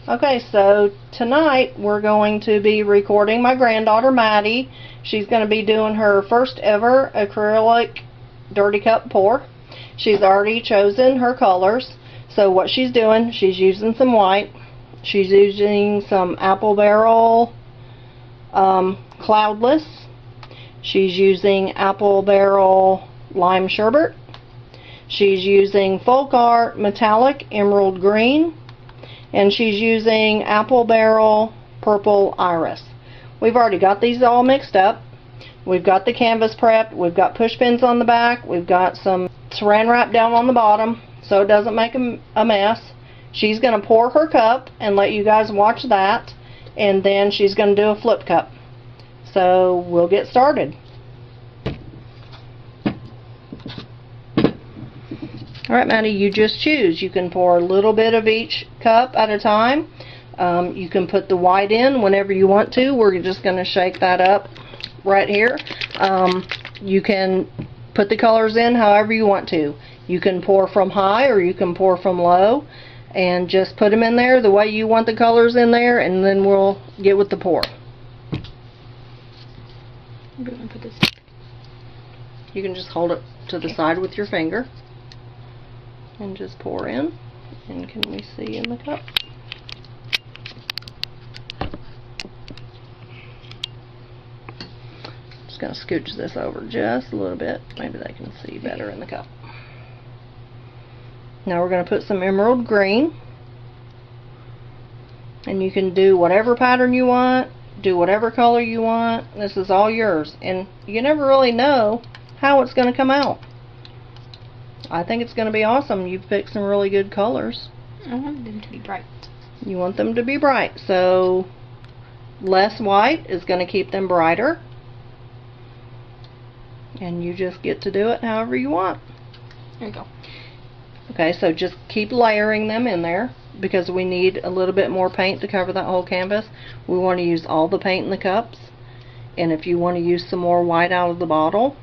Okay, so tonight we're going to be recording my granddaughter Maddie. She's going to be doing her first ever acrylic dirty cup pour. She's already chosen her colors. So what she's doing, she's using some white. She's using some Apple Barrel Cloudless. She's using Apple Barrel Lime Sherbet. She's using Folk Art Metallic Emerald Green. And she's using Apple Barrel Purple Iris. We've already got these all mixed up. We've got the canvas prepped. We've got push pins on the back. We've got some saran wrap down on the bottom so it doesn't make a mess. She's going to pour her cup and let you guys watch that. And then she's going to do a flip cup. So we'll get started. Alright, Maddie, you just choose. You can pour a little bit of each cup at a time. You can put the white in whenever you want to. We're just going to shake that up right here. You can put the colors in however you want to. You can pour from high or you can pour from low. And just put them in there the way you want the colors in there, and then we'll get with the pour. You can just hold it to the side with your finger. And just pour in. And can we see in the cup? Just going to scooch this over just a little bit. Maybe they can see better in the cup. Now we're going to put some emerald green. And you can do whatever pattern you want. Do whatever color you want. This is all yours. And you never really know how it's going to come out. I think it's going to be awesome. You've picked some really good colors. I want them to be bright. You want them to be bright. So less white is going to keep them brighter. And you just get to do it however you want. There you go. Okay, so just keep layering them in there because we need a little bit more paint to cover that whole canvas. We want to use all the paint in the cups. And if you want to use some more white out of the bottle,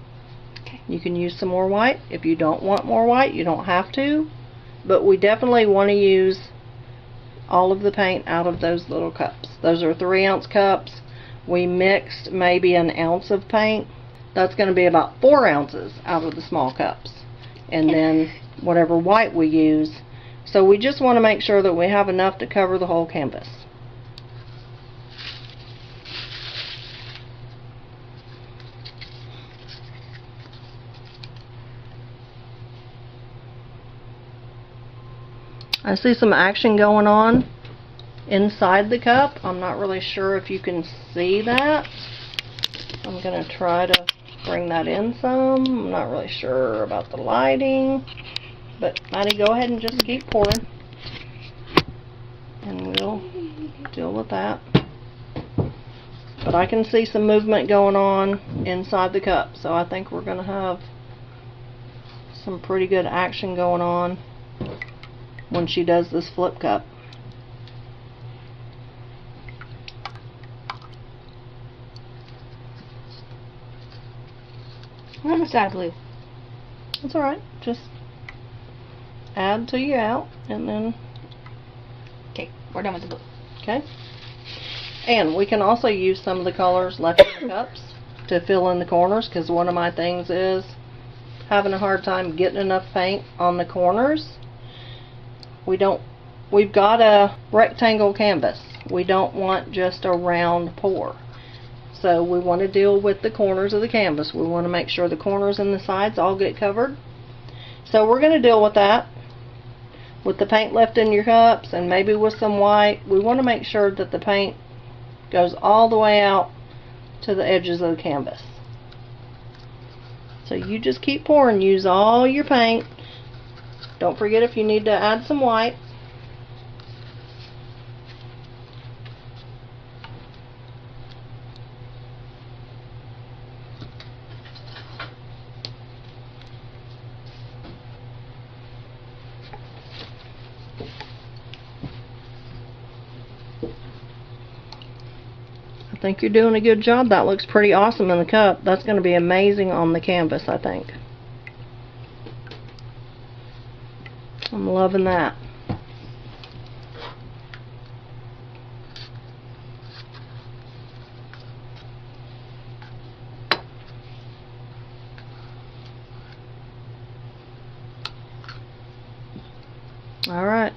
you can use some more white. If you don't want more white, you don't have to. But we definitely want to use all of the paint out of those little cups. Those are 3-ounce cups. We mixed maybe an ounce of paint. That's going to be about 4 ounces out of the small cups. And then whatever white we use. So we just want to make sure that we have enough to cover the whole canvas. I see some action going on inside the cup. I'm not really sure if you can see that. I'm going to try to bring that in some. I'm not really sure about the lighting. But Maddie, go ahead and just keep pouring. And we'll deal with that. But I can see some movement going on inside the cup. So I think we're going to have some pretty good action going on when she does this flip cup. I'm almost out of blue. That's alright. Just add till you're out and then... Okay, we're done with the blue. Okay. And we can also use some of the colors left in the cups to fill in the corners, because one of my things is having a hard time getting enough paint on the corners. We've got a rectangle canvas. We don't want just a round pour. So we want to deal with the corners of the canvas. We want to make sure the corners and the sides all get covered. So we're going to deal with that with the paint left in your cups and maybe with some white. We want to make sure that the paint goes all the way out to the edges of the canvas. So you just keep pouring. Use all your paint. Don't forget if you need to add some white. I think you're doing a good job. That looks pretty awesome in the cup. That's going to be amazing on the canvas, I think. I'm loving that. Alright.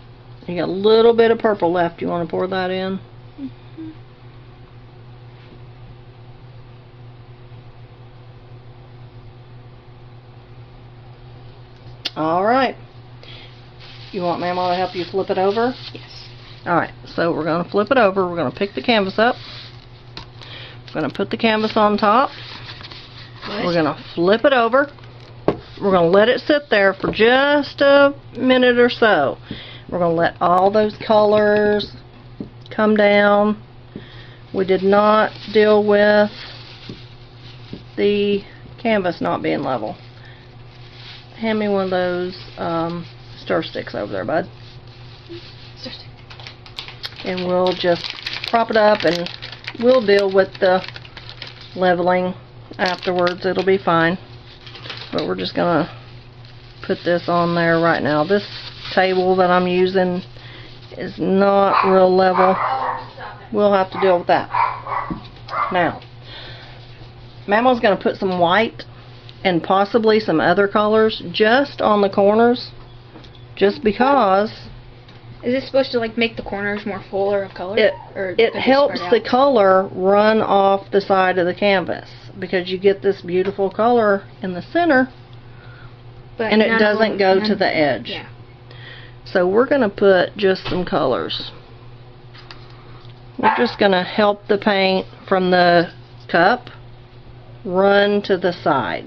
You got a little bit of purple left. You want to pour that in? Mm-hmm. Alright. You want Mama to help you flip it over? Yes. Alright, so we're going to flip it over. We're going to pick the canvas up. We're going to put the canvas on top. We're going to flip it over. We're going to let it sit there for just a minute or so. We're going to let all those colors come down. We did not deal with the canvas not being level. Hand me one of those stir sticks over there, bud. Stir stick. And we'll just prop it up and we'll deal with the leveling afterwards. It'll be fine. But we're just gonna put this on there right now. This table that I'm using is not real level. We'll have to deal with that. Now, Mama's gonna put some white and possibly some other colors just on the corners, just because Is this supposed to like make the corners more fuller of color? it helps the color run off the side of the canvas, because you get this beautiful color in the center, but and it doesn't go to the edge. Yeah. So we're going to put just some colors. We're just going to help the paint from the cup run to the side.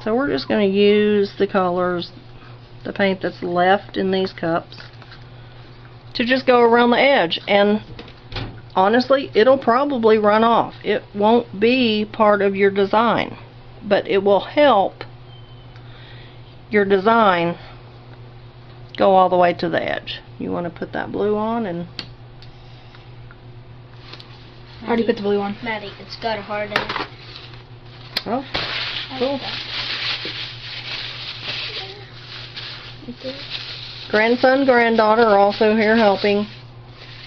So we're just going to use the colors, the paint that's left in these cups, to just go around the edge. And honestly, it'll probably run off. It won't be part of your design, but it will help your design go all the way to the edge. You want to put that blue on, and I already put the blue on. Maddie, it's got a heart in it. oh, cool. Grandson, granddaughter are also here helping.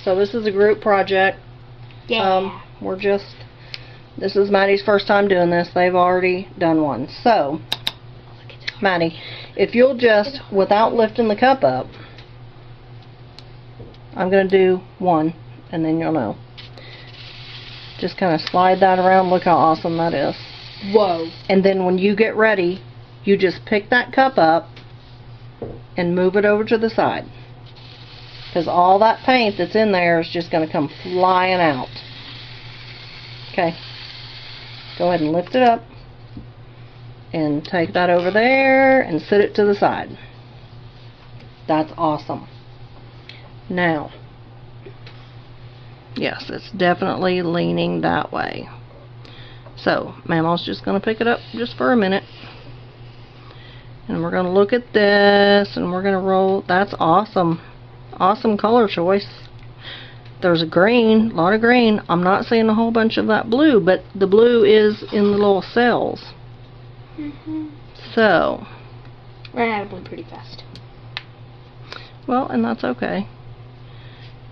So this is a group project. Yeah. This is Maddie's first time doing this. They've already done one. So, Maddie, if you'll just, without lifting the cup up, I'm going to do one, and then you'll know. Just kind of slide that around. Look how awesome that is. Whoa. And then when you get ready, you just pick that cup up and move it over to the side, because all that paint that's in there is just going to come flying out. Okay, go ahead and lift it up and take that over there and sit it to the side. That's awesome. Now, yes, it's definitely leaning that way. So Mama's just going to pick it up just for a minute, and we're going to look at this, and we're going to roll. That's awesome. Awesome color choice. There's a green, a lot of green. I'm not seeing a whole bunch of that blue, but the blue is in the little cells. So, Ran out of blue pretty fast. well, and that's okay.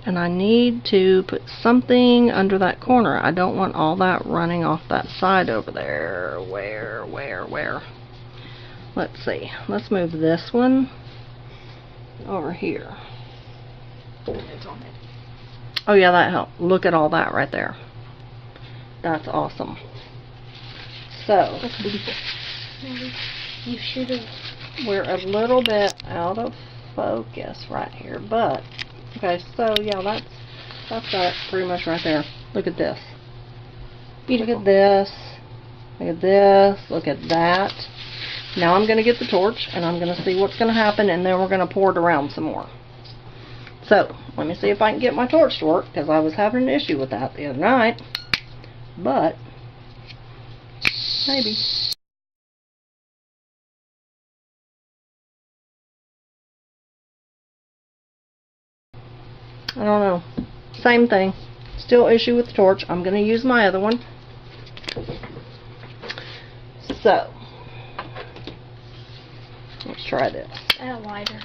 And I need to put something under that corner. I don't want all that running off that side over there. Where? Let's see. Let's move this one over here. It's on it. Oh yeah, that helped. Look at all that right there. That's awesome. So, That's beautiful. You should have. we're a little bit out of focus right here, but okay, so yeah, that's got it pretty much right there. Look at this. Beautiful. Look at this. Look at this. Look at that. Now I'm going to get the torch, and I'm going to see what's going to happen, and then we're going to pour it around some more. So, let me see if I can get my torch to work, because I was having an issue with that the other night. But, maybe. I don't know. Same thing. Still issue with the torch. I'm going to use my other one. So, let's try this. Add a lighter.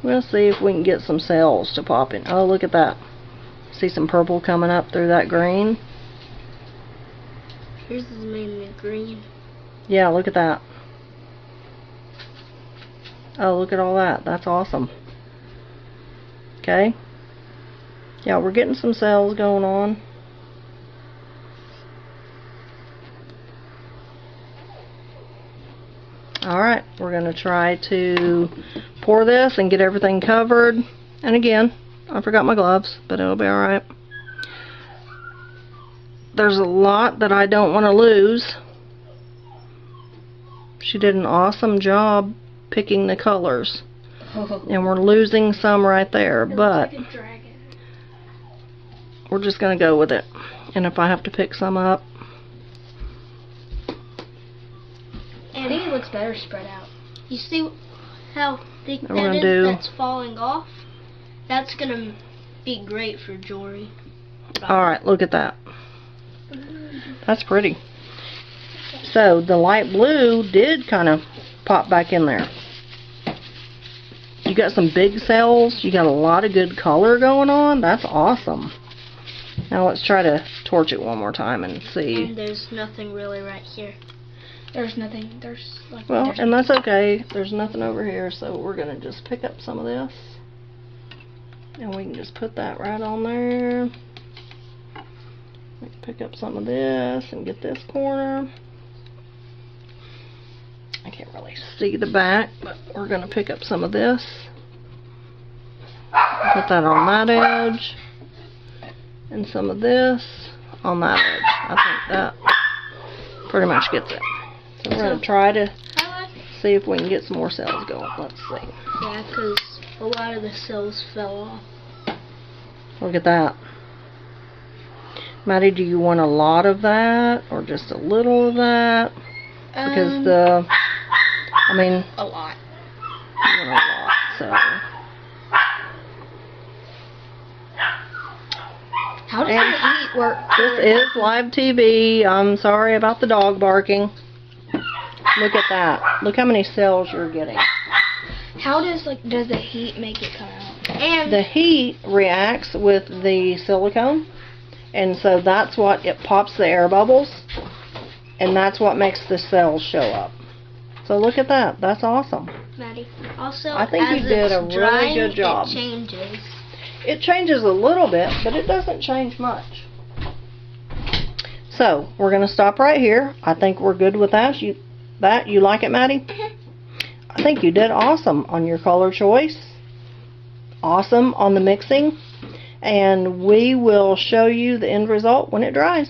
We'll see if we can get some cells to pop in. Oh, look at that. See some purple coming up through that green? Yours is mainly green. Yeah, look at that. Oh, look at all that. That's awesome. Okay. Yeah, we're getting some cells going on. Alright, we're going to try to pour this and get everything covered. And again, I forgot my gloves, but it'll be alright. There's a lot that I don't want to lose. She did an awesome job picking the colors. And we're losing some right there, but we're just going to go with it. And if I have to pick some up, I think it looks better spread out. You see how thick We're that gonna is do- that's falling off? That's gonna be great for jewelry. alright, look at that. That's pretty. So the light blue did kind of pop back in there. You got some big cells. You got a lot of good color going on. That's awesome. Now let's try to torch it one more time and see. And there's nothing really right here. There's nothing. There's like. Well, there's and that's okay. There's nothing over here, so we're going to just pick up some of this. And we can just put that right on there. We can pick up some of this and get this corner. I can't really see the back, but we're going to pick up some of this. Put that on that edge. And some of this on that edge. I think that pretty much gets it. So we're going to try to see if we can get some more cells going. Let's see. Yeah, because a lot of the cells fell off. Look at that. Maddie, do you want a lot of that or just a little of that? Because I mean, a lot. you want a lot, so. How does the heat work? This is live TV. I'm sorry about the dog barking. Look at that. Look how many cells you're getting. How does the heat make it come out? And The heat reacts with the silicone, and so that's what it pops the air bubbles, and that's what makes the cells show up. So look at that. That's awesome. Maddie, also I think as you did a it's really drying, good job. It changes. It changes a little bit, but it doesn't change much. So we're going to stop right here. I think we're good with that. You like it, Maddie? I think you did awesome on your color choice. Awesome on the mixing. And we will show you the end result when it dries.